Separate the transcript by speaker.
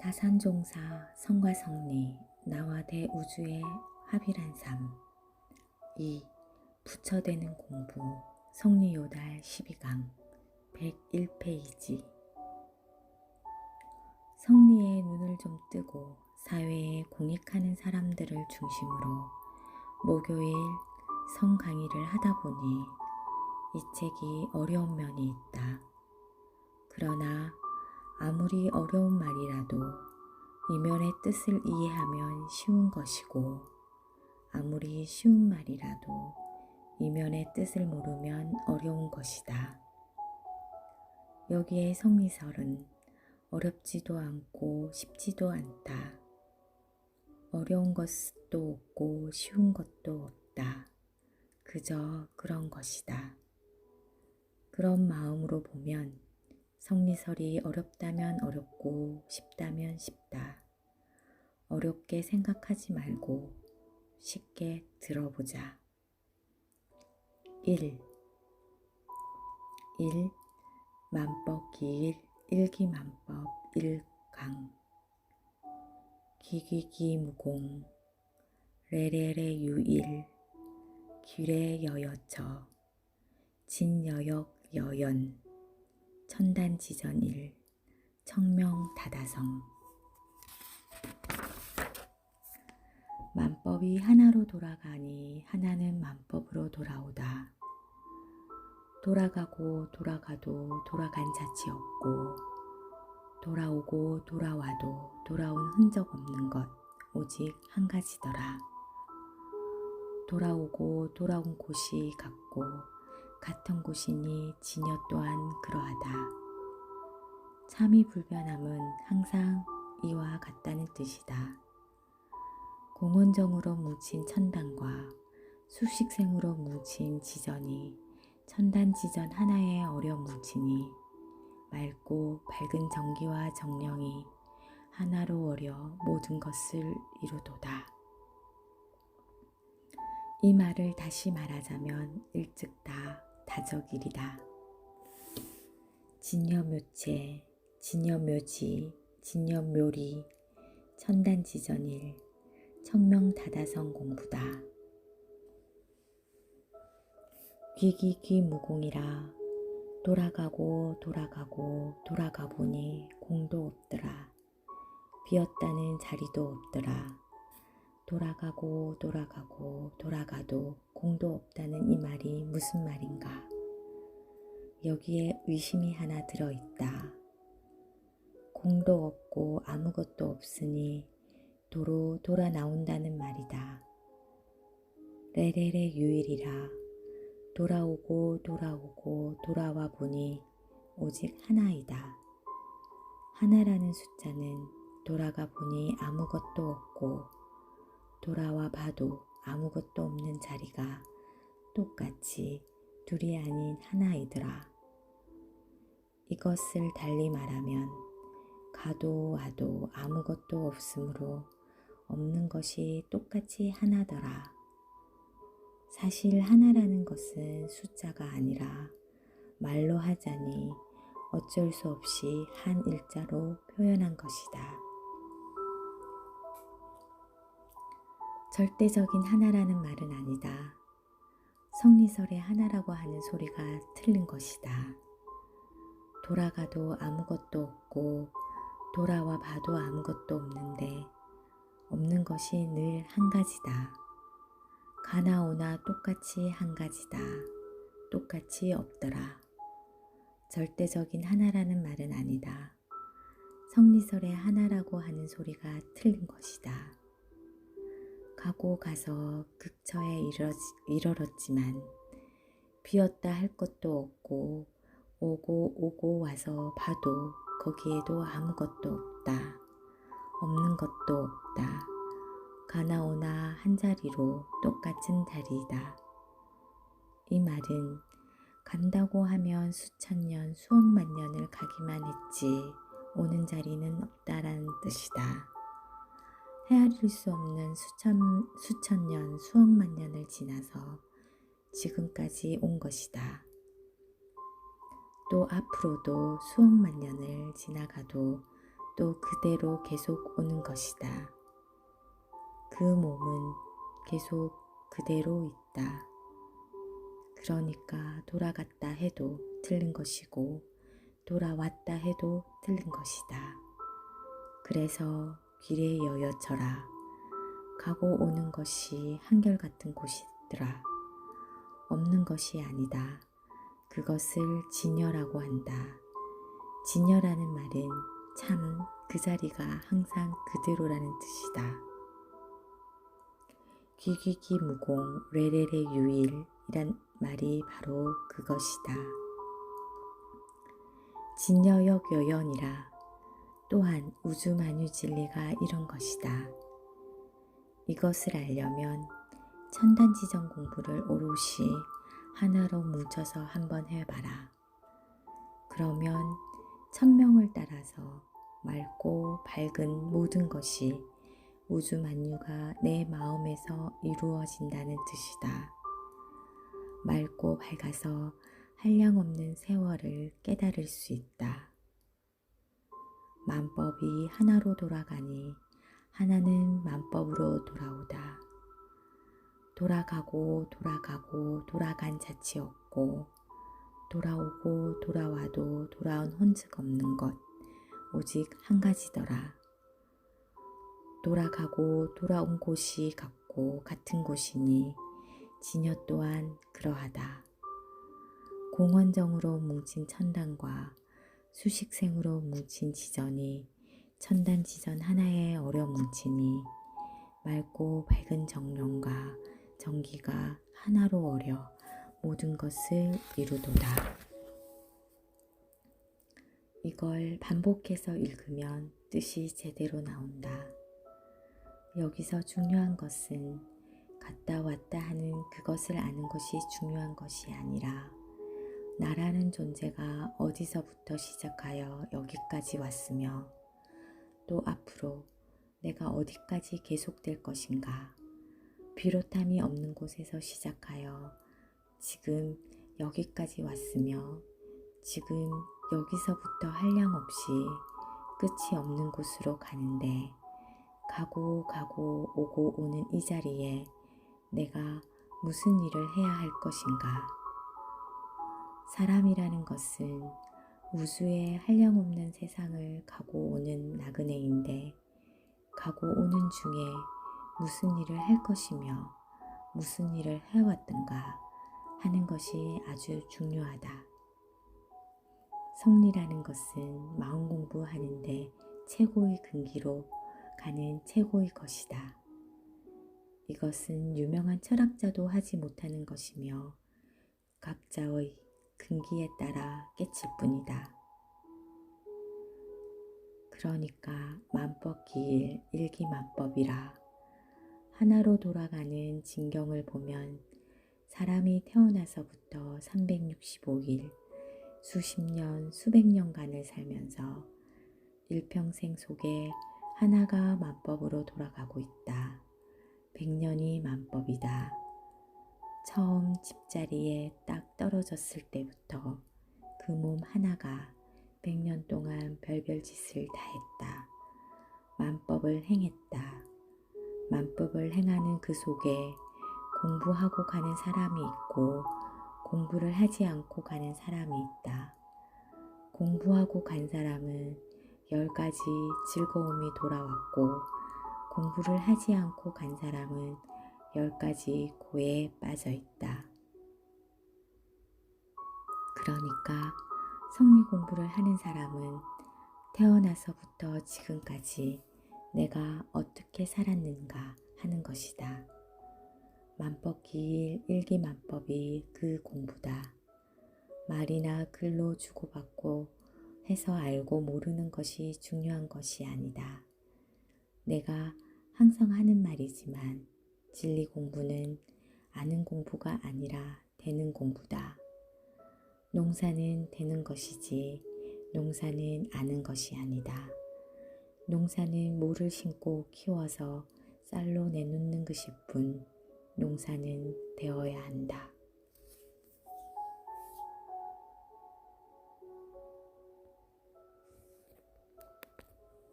Speaker 1: 사산종사 성과 성리 나와 대우주의 합일한 삶. 2. 부처되는 공부 성리요달 12강 101페이지. 성리의 눈을 좀 뜨고 사회에 공익하는 사람들을 중심으로 목요일 성 강의를 하다 보니 이 책이 어려운 면이 있다. 그러나 아무리 어려운 말이라도 이면의 뜻을 이해하면 쉬운 것이고, 아무리 쉬운 말이라도 이면의 뜻을 모르면 어려운 것이다. 여기에 성리설은 어렵지도 않고 쉽지도 않다. 어려운 것도 없고 쉬운 것도 없다. 그저 그런 것이다. 그런 마음으로 보면 성리설이 어렵다면 어렵고 쉽다면 쉽다. 어렵게 생각하지 말고 쉽게 들어보자. 1. 만법기일 일기만법 1강. 기기기무공 레레레 유일 귀레 여여처 진여역 여연 천단지전일 청명다다성. 만법이 하나로 돌아가니 하나는 만법으로 돌아오다. 돌아가고 돌아가도 돌아간 자치 없고, 돌아오고 돌아와도 돌아온 흔적 없는 것 오직 한 가지더라. 돌아오고 돌아온 곳이 같고 같은 곳이니 진여 또한 그러하다. 참이 불변함은 항상 이와 같다는 뜻이다. 공원정으로 뭉친 천단과 수식생으로 뭉친 지전이 천단지전 하나에 어려 뭉치니 맑고 밝은 정기와 정령이 하나로 어려 모든 것을 이루도다. 이 말을 다시 말하자면 일즉다 다적일이다. 진여묘체, 진여묘지, 진여묘리, 천단지전일, 청명다다성 공부다. 귀기귀무공이라 돌아가고 돌아가고 돌아가 보니 공도 없더라. 비었다는 자리도 없더라. 돌아가고 돌아가고 돌아가도 공도 없다는 이 말이 무슨 말인가? 여기에 의심이 하나 들어있다. 공도 없고 아무것도 없으니 도로 돌아 나온다는 말이다. 레레레 유일이라 돌아오고 돌아오고 돌아와 보니 오직 하나이다. 하나라는 숫자는 돌아가 보니 아무것도 없고 돌아와 봐도 아무것도 없는 자리가 똑같이 둘이 아닌 하나이더라. 이것을 달리 말하면 가도 와도 아무것도 없으므로 없는 것이 똑같이 하나더라. 사실 하나라는 것은 숫자가 아니라 말로 하자니 어쩔 수 없이 한 일자로 표현한 것이다. 절대적인 하나라는 말은 아니다. 성리설의 하나라고 하는 소리가 틀린 것이다. 돌아가도 아무것도 없고 돌아와 봐도 아무것도 없는데 없는 것이 늘 한 가지다. 가나오나 똑같이 한 가지다. 똑같이 없더라. 절대적인 하나라는 말은 아니다. 성리설의 하나라고 하는 소리가 틀린 것이다. 가고 가서 극처에 이르렀지만 비었다 할 것도 없고 오고 오고 와서 봐도 거기에도 아무것도 없다. 없는 것도 없다. 가나오나 한 자리로 똑같은 자리이다. 이 말은 간다고 하면 수천 년 수억만 년을 가기만 했지 오는 자리는 없다라는 뜻이다. 헤아릴 수 없는 수천 년 수억만 년을 지나서 지금까지 온 것이다. 또 앞으로도 수억만 년을 지나가도 또 그대로 계속 오는 것이다. 그 몸은 계속 그대로 있다. 그러니까 돌아갔다 해도 틀린 것이고 돌아왔다 해도 틀린 것이다. 그래서 길에 여여쳐라. 가고 오는 것이 한결같은 곳이더라. 없는 것이 아니다. 그것을 진여라고 한다. 진여라는 말은 참 그 자리가 항상 그대로라는 뜻이다. 귀귀귀 무공 레레레 유일이란 말이 바로 그것이다. 진여역 여연이라. 또한 우주만유진리가 이런 것이다. 이것을 알려면 천단지정 공부를 오롯이 하나로 뭉쳐서 한번 해봐라. 그러면 천명을 따라서 맑고 밝은 모든 것이 우주만유가 내 마음에서 이루어진다는 뜻이다. 맑고 밝아서 한량없는 세월을 깨달을 수 있다. 만법이 하나로 돌아가니 하나는 만법으로 돌아오다. 돌아가고 돌아가고 돌아간 자치 없고 돌아오고 돌아와도 돌아온 흔적 없는 것 오직 한 가지더라. 돌아가고 돌아온 곳이 같고 같은 곳이니 진여 또한 그러하다. 공원정으로 뭉친 천단과 수식생으로 뭉친 지전이 천단지전 하나에 어려 뭉치니 맑고 밝은 정령과 정기가 하나로 어려 모든 것을 이루도다. 이걸 반복해서 읽으면 뜻이 제대로 나온다. 여기서 중요한 것은 갔다 왔다 하는 그것을 아는 것이 중요한 것이 아니라 나라는 존재가 어디서부터 시작하여 여기까지 왔으며 또 앞으로 내가 어디까지 계속될 것인가. 비롯함이 없는 곳에서 시작하여 지금 여기까지 왔으며 지금 여기서부터 한량없이 끝이 없는 곳으로 가는데 가고 가고 오고 오는 이 자리에 내가 무슨 일을 해야 할 것인가. 사람이라는 것은 우주의 한량없는 세상을 가고 오는 나그네인데 가고 오는 중에 무슨 일을 할 것이며 무슨 일을 해왔던가 하는 것이 아주 중요하다. 성리라는 것은 마음 공부하는데 최고의 근기로 가는 최고의 것이다. 이것은 유명한 철학자도 하지 못하는 것이며 각자의 근기에 따라 깨칠 뿐이다. 그러니까 만법기일 일기만법이라. 하나로 돌아가는 진경을 보면 사람이 태어나서부터 365일 수십 년 수백 년간을 살면서 일평생 속에 하나가 만법으로 돌아가고 있다. 100년이 만법이다. 처음 집자리에 딱 떨어졌을 때부터 그 몸 하나가 100년 동안 별별 짓을 다 했다. 만법을 행했다. 만법을 행하는 그 속에 공부하고 가는 사람이 있고 공부를 하지 않고 가는 사람이 있다. 공부하고 간 사람은 10가지 즐거움이 돌아왔고 공부를 하지 않고 간 사람은 10가지 고에 빠져 있다. 그러니까 성리 공부를 하는 사람은 태어나서부터 지금까지 내가 어떻게 살았는가 하는 것이다. 만법기일 일기만법이 그 공부다. 말이나 글로 주고받고 해서 알고 모르는 것이 중요한 것이 아니다. 내가 항상 하는 말이지만 진리 공부는 아는 공부가 아니라 되는 공부다. 농사는 되는 것이지 농사는 아는 것이 아니다. 농사는 모를 심고 키워서 쌀로 내놓는 것일 뿐 농사는 되어야 한다.